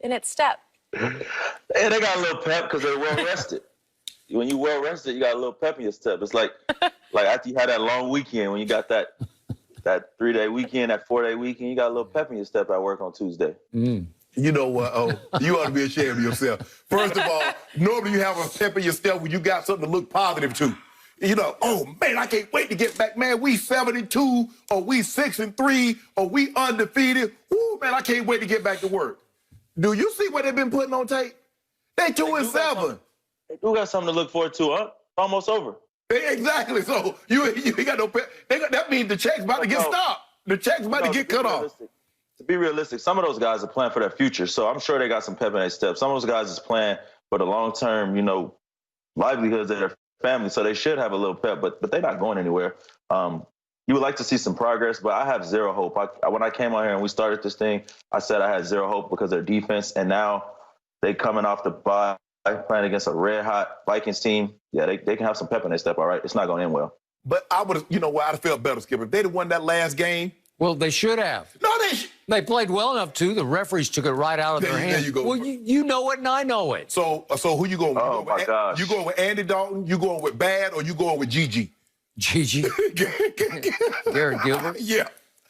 in its step. And they got a little pep because they're well rested. When you well rested, you got a little pep in your step. It's like after you had that long weekend, when you got that 3-day weekend, that 4-day weekend, you got a little pep in your step at work on Tuesday. You know what? Oh, you ought to be ashamed of yourself. First of all, normally you have a pep in your step when you got something to look positive to. You know, oh man, I can't wait to get back. Man, we 72, or we 6-3, or we undefeated. Ooh, man, I can't wait to get back to work. Do you see what they've been putting on tape? They 2-7. They do got something to look forward to, huh? Almost over. Exactly. So you ain't got no pep. That means the check's about to get stopped. The check's about to get cut off. To be realistic, some of those guys are playing for their future, so I'm sure they got some pep in their step. Some of those guys is playing for the long-term, livelihoods of their family, so they should have a little pep, but they're not going anywhere. You would like to see some progress, but I have zero hope. When I came on here and we started this thing, I said I had zero hope because of their defense, and now they coming off the bye, playing against a red-hot Vikings team. Yeah, they can have some pep in their step, all right? It's not going to end well. But I would have, I'd have felt better, Skipper. If they'd have won that last game. Well, they should have. No, they played well enough to. The referees took it right out of their hands. There you go. Well, you know it and I know it. So who you going with? Oh, my gosh. You going with Andy Dalton, you going with Bad, or you going with Gigi? Gigi. Garrett Gilbert. Yeah.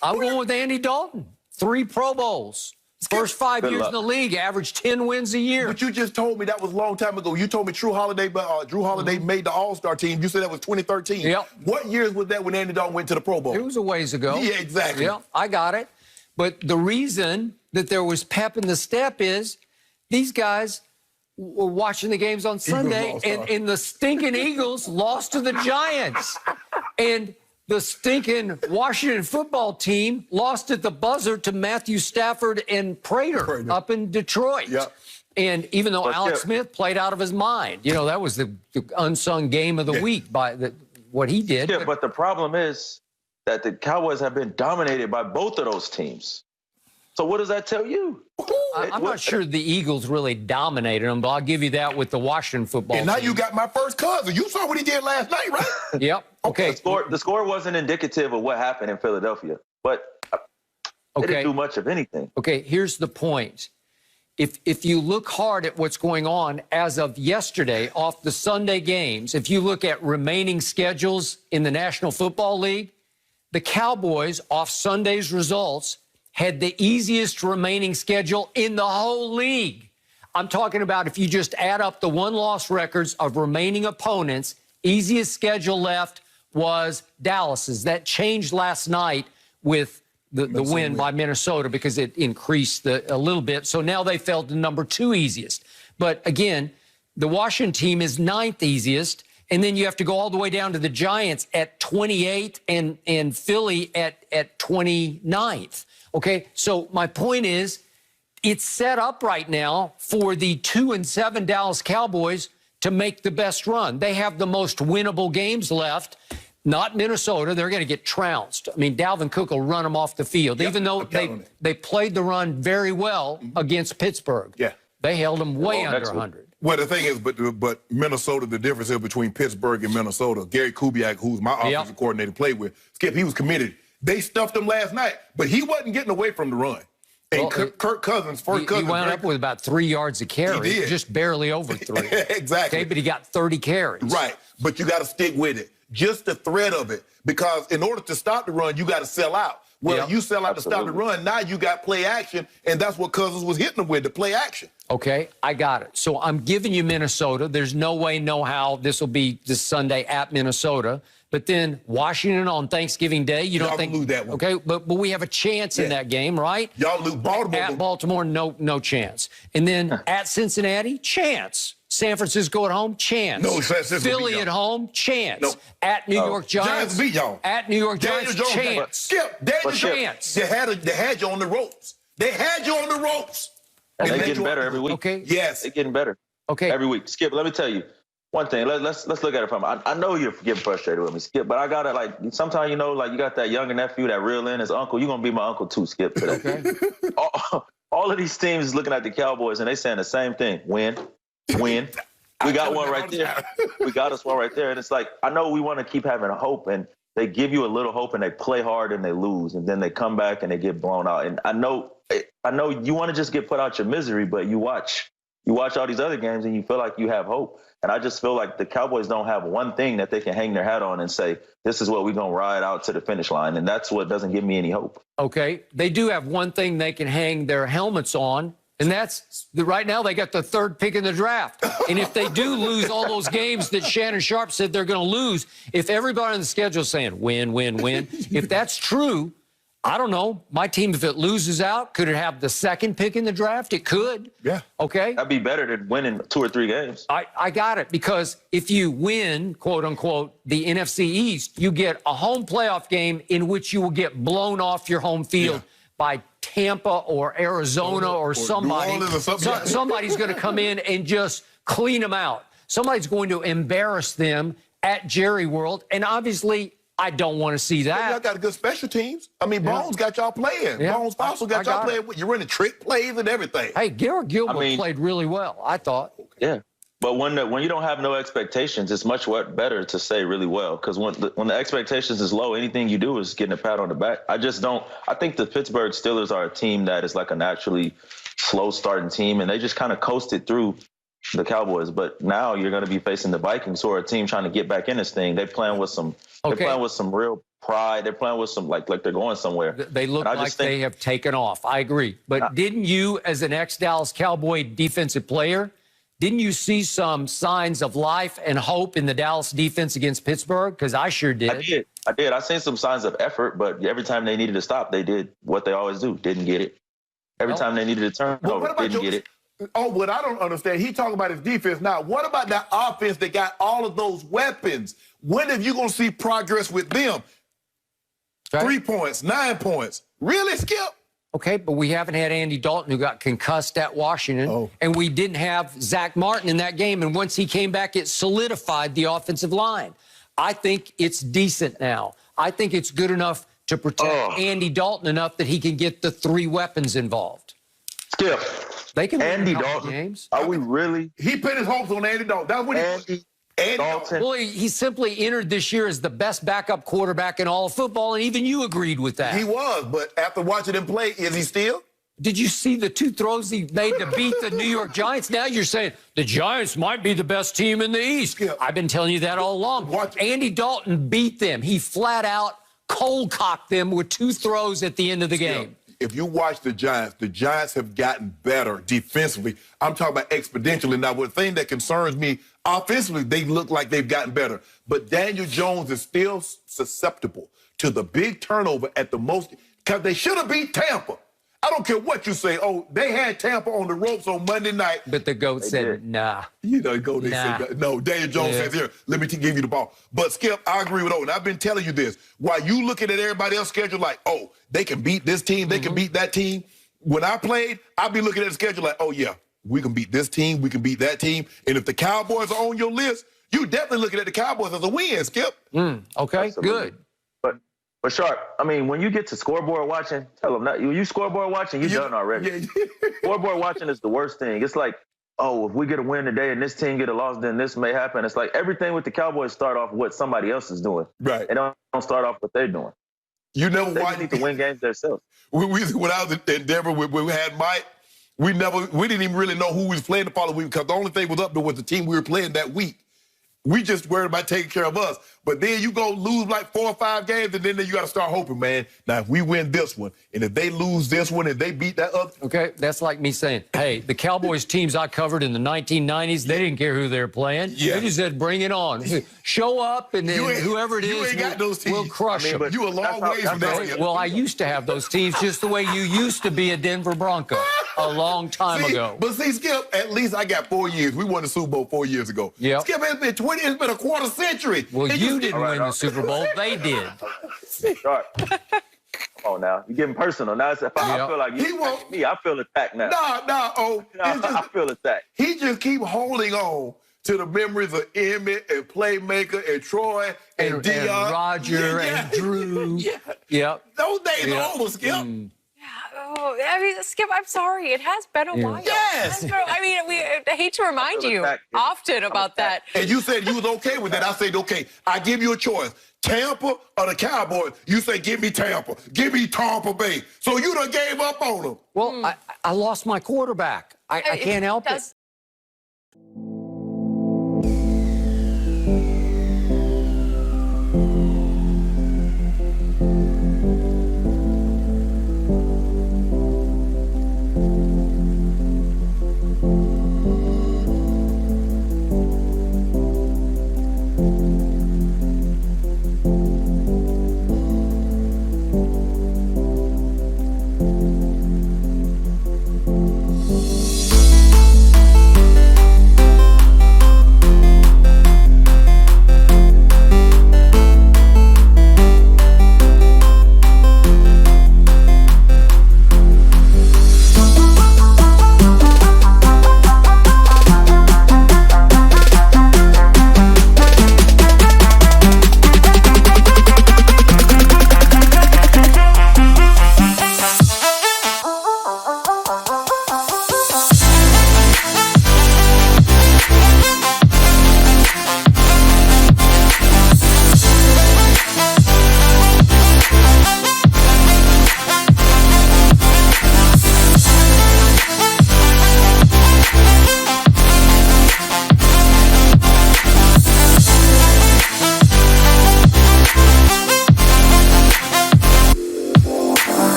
I'm going with Andy Dalton. 3 Pro Bowls. First 5 years in the league, averaged 10 wins a year. But you just told me that was a long time ago. You told me Drew Holiday made the All-Star team. You said that was 2013. Yep. What years was that when Andy Dalton went to the Pro Bowl? It was a ways ago. Yeah, exactly. Yeah, I got it. But the reason that there was pep in the step is these guys were watching the games on Sunday, and the stinking Eagles lost to the Giants. And the stinking Washington football team lost at the buzzer to Matthew Stafford and Prater up in Detroit. Yep. And even though Alex Smith played out of his mind, that was the unsung game of the week by what he did. Yeah, but the problem is that the Cowboys have been dominated by both of those teams. So what does that tell you? I'm not sure the Eagles really dominated them, but I'll give you that with the Washington football team. And now team. You got my first cousin. You saw what he did last night, right? Yep. Okay. The score wasn't indicative of what happened in Philadelphia, but they didn't do much of anything. Okay, here's the point. If you look hard at what's going on as of yesterday off the Sunday games, if you look at remaining schedules in the National Football League, the Cowboys, off Sunday's results, had the easiest remaining schedule in the whole league. I'm talking about if you just add up the one-loss records of remaining opponents, easiest schedule left was Dallas's. That changed last night with the win by Minnesota because it increased a little bit. So now they fell to number 2 easiest. But again, the Washington team is 9th easiest. And then you have to go all the way down to the Giants at 28 and Philly at 29th. Okay, so my point is it's set up right now for the 2-7 Dallas Cowboys to make the best run. They have the most winnable games left. Not Minnesota. They're going to get trounced. I mean, Dalvin Cook will run them off the field, even though they played the run very well against Pittsburgh. Yeah. They held them way under 100. Well, the thing is, but Minnesota, the difference is between Pittsburgh and Minnesota. Gary Kubiak, who's my offensive coordinator, played with. Skip, he was committed. They stuffed him last night, but he wasn't getting away from the run. And Kirk Cousins, first cousin. He wound up with about 3 yards a carry. He did. Just barely over 3. Exactly. Okay, but he got 30 carries. Right, but you got to stick with it. Just the threat of it. Because in order to stop the run, you got to sell out. Well, you sell out to stop the run, now you got play action, and that's what Cousins was hitting them with, the play action. Okay, I got it. So I'm giving you Minnesota. There's no way, no how this will be this Sunday at Minnesota. But then Washington on Thanksgiving Day, you don't think lose that one. Okay, but we have a chance in that game, right? Y'all lose Baltimore. At Baltimore, no chance. And then at Cincinnati, chance. San Francisco at home, chance. No, San Francisco Philly at home, chance. No. At New York Giants, beat y'all. At New York Giants, chance. Skip, Daniel Jones. They had you on the ropes. They had you on the ropes. And they're getting better every week. Okay. Yes. They're getting better. Okay. Every week. Skip, let me tell you one thing. Let's look at it from. I know you're getting frustrated with me, Skip, but I gotta sometimes you got that younger nephew that reel in his uncle. You're gonna be my uncle too, Skip. Today. Okay. All of these teams is looking at the Cowboys and they saying the same thing. Win. We got one right there. We got us one right there. And it's like, I know we want to keep having hope and they give you a little hope and they play hard and they lose, and then they come back and they get blown out. And I know you want to just get put out your misery, but you watch all these other games and you feel like you have hope. And I just feel like the Cowboys don't have one thing that they can hang their hat on and say, this is what we're going to ride out to the finish line. And that's what doesn't give me any hope. Okay. They do have one thing they can hang their helmets on, and that's right now they got the 3rd pick in the draft. And if they do lose all those games that Shannon Sharp said they're going to lose, if everybody on the schedule is saying win, win, win, if that's true, I don't know. My team, if it loses out, could it have the 2nd pick in the draft? It could. Yeah. Okay. That'd be better than winning 2 or 3 games. I got it, because if you win, quote unquote, the NFC East, you get a home playoff game in which you will get blown off your home field by Tampa or Arizona or somebody. Or Somebody's going to come in and just clean them out. Somebody's going to embarrass them at Jerry World, and obviously I don't want to see that. Y'all got good special teams. I mean, Bones got y'all playing. Yeah. Bones Fossil got y'all playing. You're running trick plays and everything. Hey, Garrett Gilbert played really well, I thought. Yeah. But when you don't have no expectations, it's much better to say really well, because when the expectations is low, anything you do is getting a pat on the back. I think the Pittsburgh Steelers are a team that is like a naturally slow starting team, and they just kind of coasted through the Cowboys. But now you're going to be facing the Vikings, who are a team trying to get back in this thing. They're playing with some real pride. They're playing with some like they're going somewhere. They look like they have taken off. I agree. But didn't you, as an ex-Dallas Cowboy defensive player, didn't you see some signs of life and hope in the Dallas defense against Pittsburgh? Because I sure did. I did. I seen some signs of effort, but every time they needed to stop, they did what they always do. Didn't get it. Every time they needed to turn over, didn't get it. Oh, what I don't understand, he talking about his defense now. What about that offense that got all of those weapons? When are you going to see progress with them? Okay. 3 points, 9 points. Really, Skip? Okay, but we haven't had Andy Dalton, who got concussed at Washington, and we didn't have Zach Martin in that game. And once he came back, it solidified the offensive line. I think it's decent now. I think it's good enough to protect Andy Dalton enough that he can get the 3 weapons involved. Skip. They can win Andy Dalton. Games. Are we really? He put his hopes on Andy Dalton. That's what Andy Dalton. Well, he simply entered this year as the best backup quarterback in all of football, and even you agreed with that. He was, but after watching him play, is he still? Did you see the 2 throws he made to beat the New York Giants? Now you're saying the Giants might be the best team in the East. Yeah. I've been telling you that all along. Andy Dalton beat them. He flat out cold-cocked them with 2 throws at the end of the game. If you watch the Giants have gotten better defensively. I'm talking about exponentially. Now, the thing that concerns me, offensively, they look like they've gotten better. But Daniel Jones is still susceptible to the big turnover at the most, because they should have beat Tampa. I don't care what you say. Oh, they had Tampa on the ropes on Monday night. But the GOAT said, nah. You know, they said, no. Daniel Jones says, here, let me give you the ball. But, Skip, I agree with Owen. And I've been telling you this. While you looking at everybody else's schedule like, oh, they can beat this team, they can beat that team. When I played, I'd be looking at the schedule like, oh, yeah, we can beat this team, we can beat that team. And if the Cowboys are on your list, you definitely looking at the Cowboys as a win, Skip. Okay, absolutely. Good. But Sharp, I mean, when you get to scoreboard watching, tell them that. When you scoreboard watching, you're done already. Yeah. Scoreboard watching is the worst thing. It's like, oh, if we get a win today and this team get a loss, then this may happen. It's like everything with the Cowboys start off with what somebody else is doing. Right. They don't start off what they're doing. You never they need to win games themselves. When I was in Denver, we had Mike. We didn't even really know who we was playing the following week, because the only thing was up there was the team we were playing that week. We just worried about taking care of us. But then you go lose like 4 or 5 games, and then you got to start hoping, man. Now, if we win this one, and if they lose this one, and they beat that other. Okay, that's like me saying, hey, the Cowboys teams I covered in the 1990s, they didn't care who they were playing. Yeah. They just said, bring it on. Show up, and then whoever it is, we'll crush them. You a long ways from that. Well, I used to have those teams just the way you used to be a Denver Bronco a long time ago. But see, Skip, at least I got 4 years. We won the Super Bowl 4 years ago. Yep. Skip, it's been a quarter century. Well, you didn't win the Super Bowl. They did. Come on now. You're getting personal. Now, I feel like you attacking me. I feel attacked now. I feel attacked. He just keep holding on to the memories of Emmett and Playmaker and Troy and Dion. And Roger and Drew. Yep. Those days are over, Skip. Oh, I mean, Skip, I'm sorry. It has been a while. Yes. I mean, I hate to remind you often about that. And you said you was okay with that. I said, okay, I give you a choice. Tampa or the Cowboys, you say, give me Tampa. Give me Tampa Bay. So you done gave up on them. Well, I lost my quarterback. I can't help it.